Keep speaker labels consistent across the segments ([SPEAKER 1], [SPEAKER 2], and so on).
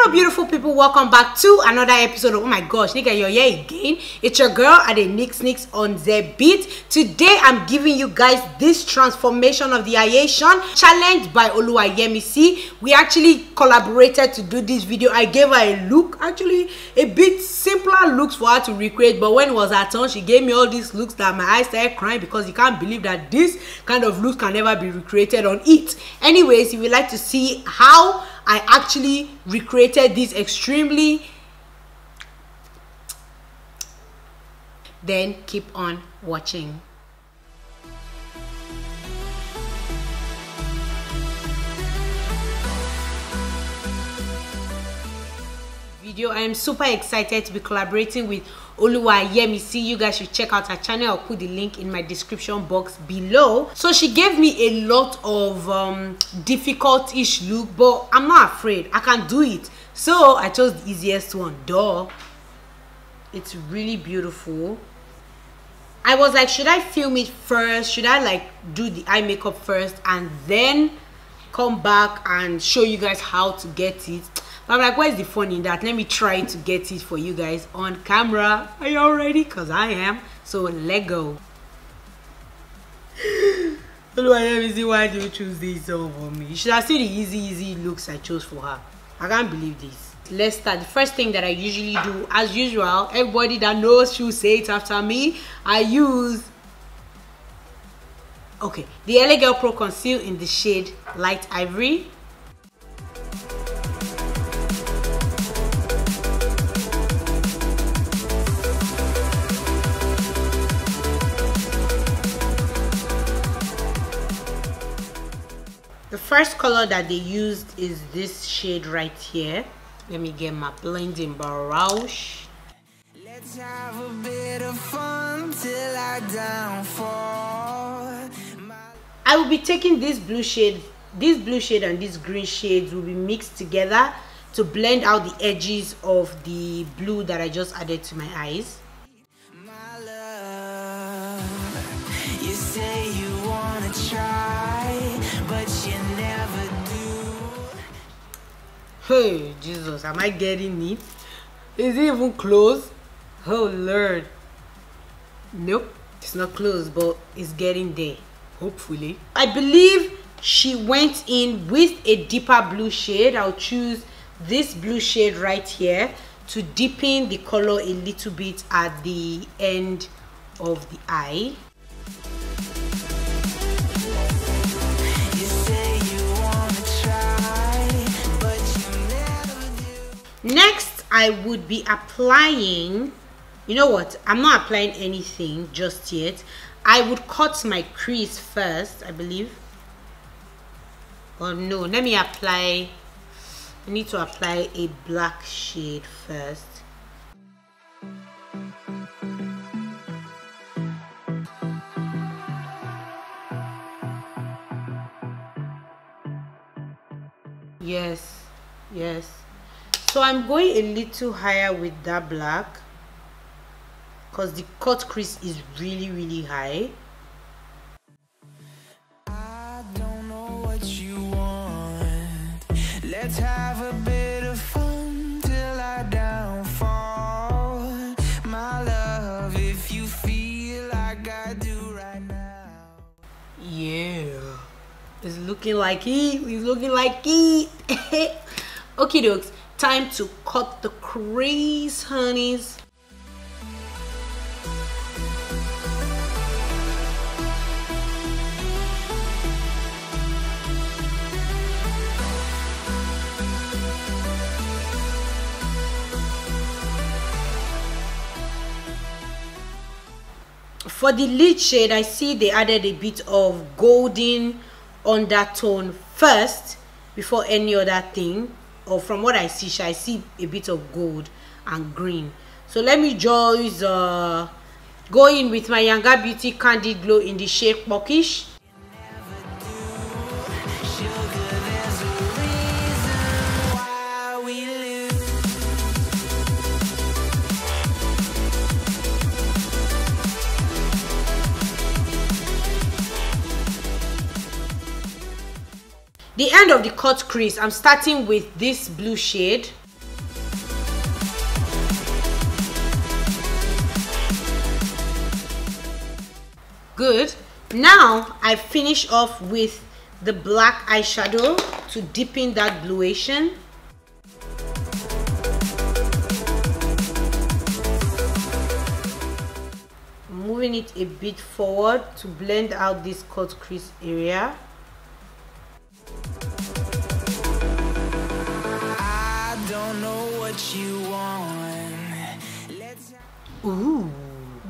[SPEAKER 1] Hello beautiful people, welcome back to another episode of, oh my gosh, nigga, you're here again. It's your girl at the Nix on the beat. Today I'm giving you guys this transformation of the Eyeshadow challenge by Oluwayemisi. We actually collaborated to do this video. I gave her a look, actually a bit simpler looks for her to recreate, but when it was her turn, she gave me all these looks that my eyes started crying because you can't believe that this kind of look can never be recreated on it. Anyways, if you'd like to see how I actually recreated this extremely, then keep on watching. I am super excited to be collaborating with Oluwayemisi. You guys should check out her channel. I'll put the link in my description box below. So she gave me a lot of difficult-ish look, but I'm not afraid. I can do it. So I chose the easiest one. Duh. It's really beautiful. I was like, should I film it first? Should I like do the eye makeup first and then come back and show you guys how to get it? I'm like, where's the fun in that? Let me try to get it for you guys on camera. Are you all ready? Because I am. So let go. Why do you choose this over me? You should have seen the easy looks I chose for her. I can't believe this. Let's start. The first thing that I usually do, as usual, everybody that knows should say it after me. I use the LA Girl Pro Conceal in the shade Light Ivory. The first color that they used is this shade right here. Let me get my blending brush. Let's have a bit of fun till I downfall. I will be taking this blue shade and this green shades will be mixed together to blend out the edges of the blue that I just added to my eyes. My love, you say you wanna try, but you never do. Hey Jesus, am I getting it? Is it even close? Oh Lord. Nope, it's not close, but it's getting there, hopefully. I believe she went in with a deeper blue shade. I'll choose this blue shade right here to deepen the color a little bit at the end of the eye. Next, I would be applying, you know what, I'm not applying anything just yet. I would cut my crease first, I believe. Oh no, let me apply, I need to apply a black shade first. Yes. So I'm going a little higher with that black because the cut crease is really high. I don't know what you want. Let's have a bit of fun till I downfall. My love, if you feel like I do right now. Yeah. It's looking like it. It's looking like it. Okay, dokes. Time to cut the crease, honeys. For the lid shade, I see they added a bit of golden undertone first before any other thing. Or from what I see a bit of gold and green. So let me just go in with my Younger Beauty Candid Glow in the shade Pockish. The end of the cut crease, I'm starting with this blue shade. good. Now I finish off with the black eyeshadow to deepen that bluation. Moving it a bit forward to blend out this cut crease area.
[SPEAKER 2] I don't know what you want.
[SPEAKER 1] Ooh.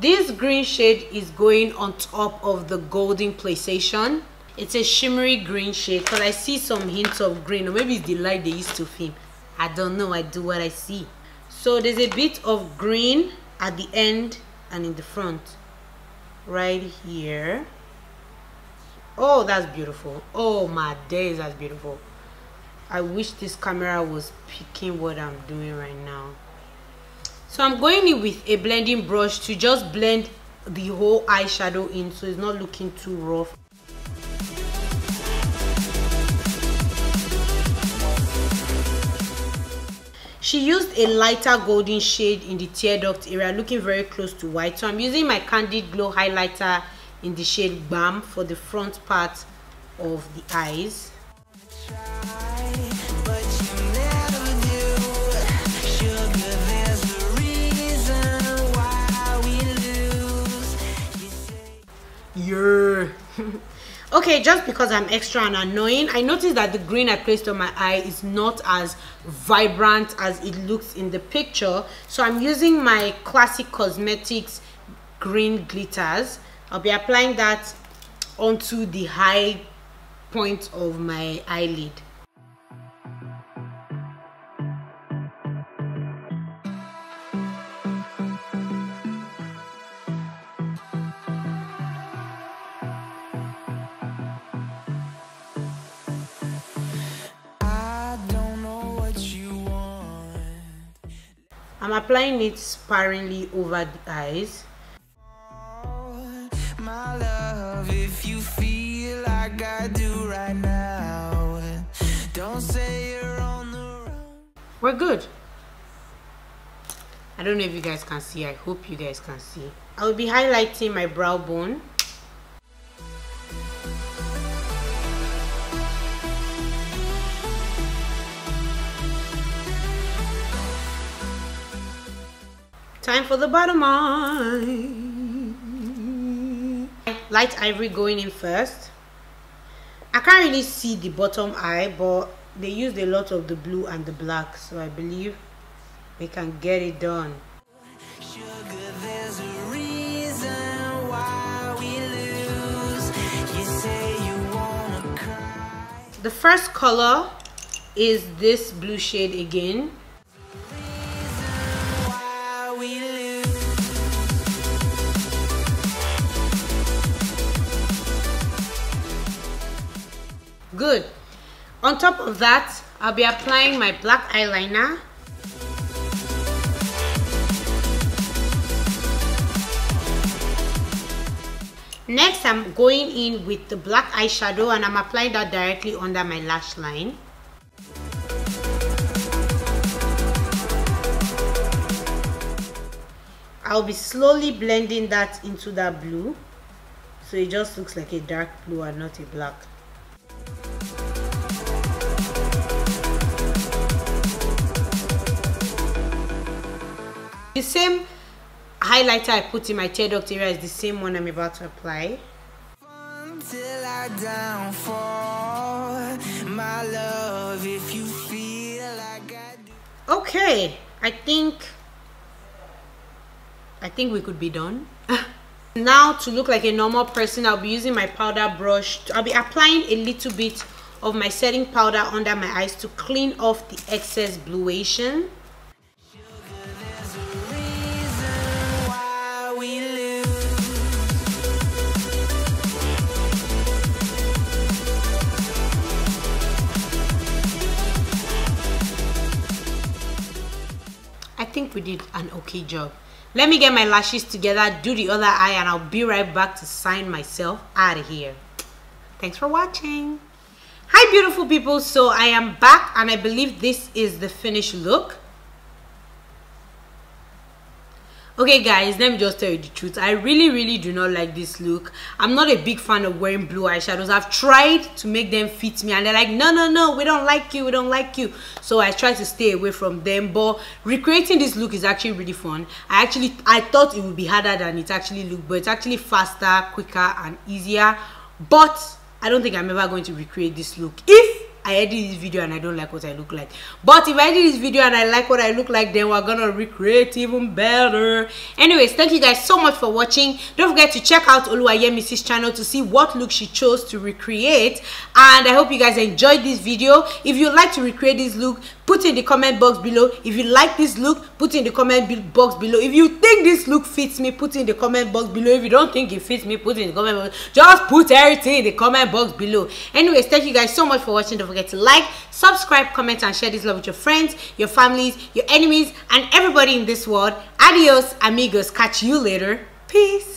[SPEAKER 1] This green shade is going on top of the golden playstation. It's a shimmery green shade because I see some hints of green, or maybe it's the light they used to film. I don't know, I do what I see. So there's a bit of green at the end and in the front. Right here. Oh, that's beautiful. Oh my days, that's beautiful. I wish this camera was picking what I'm doing right now. So I'm going in with a blending brush to just blend the whole eyeshadow in so it's not looking too rough. She used a lighter golden shade in the tear duct area, looking very close to white. So I'm using my Candid Glow highlighter in the shade Bam for the front part of the eyes. Yeah. Okay, just because I'm extra and annoying, I noticed that the green I placed on my eye is not as vibrant as it looks in the picture. So I'm using my Classic Cosmetics green glitters. I'll be applying that onto the high point of my eyelid. I'm applying it sparingly over the eyes.
[SPEAKER 2] My love, if you feel like I do right now, don't say you're on the run.
[SPEAKER 1] We're good. I don't know if you guys can see. I hope you guys can see. I will be highlighting my brow bone. Time for the bottom eye. Light ivory going in first. I can't really see the bottom eye, but they used a lot of the blue and the black, so I believe we can get it done.
[SPEAKER 2] Sugar, there's a reason why we lose. You say you wanna cry.
[SPEAKER 1] The first color is this blue shade again. Good. On top of that, I'll be applying my black eyeliner. Next, I'm going in with the black eyeshadow and I'm applying that directly under my lash line. I'll be slowly blending that into that blue, so it just looks like a dark blue and not a black. The same highlighter I put in my tear duct area is the same one I'm about to apply.
[SPEAKER 2] Until I downfall, my love, if you feel like I do.
[SPEAKER 1] Okay, I think we could be done. Now, to look like a normal person, I'll be using my powder brush. I'll be applying a little bit of my setting powder under my eyes to clean off the excess bluation. I think we did an okay job. Let me get my lashes together, do the other eye, and I'll be right back to sign myself out of here. Thanks for watching. Hi beautiful people, so I am back and I believe this is the finished look. Okay guys, let me just tell you the truth. I really do not like this look. I'm not a big fan of wearing blue eyeshadows. I've tried to make them fit me and they're like, no, we don't like you, we don't like you. So I try to stay away from them. But recreating this look is actually really fun. I thought it would be harder than it actually looked, but it's actually faster, quicker and easier. But I don't think I'm ever going to recreate this look if I edit this video and I don't like what I look like. But if I edit this video and I like what I look like, then we're gonna recreate even better. Anyways, thank you guys so much for watching. Don't forget to check out Oluwayemi's channel to see what look she chose to recreate. And I hope you guys enjoyed this video. If you'd like to recreate this look, put in the comment box below. If you like this look, put in the comment box below. If you think this look fits me, put in the comment box below. If you don't think it fits me, put in the comment box. Just put everything in the comment box below. Anyways, thank you guys so much for watching. Don't forget to like, subscribe, comment and share this love with your friends, your families, your enemies and everybody in this world. Adios amigos. Catch you later. Peace.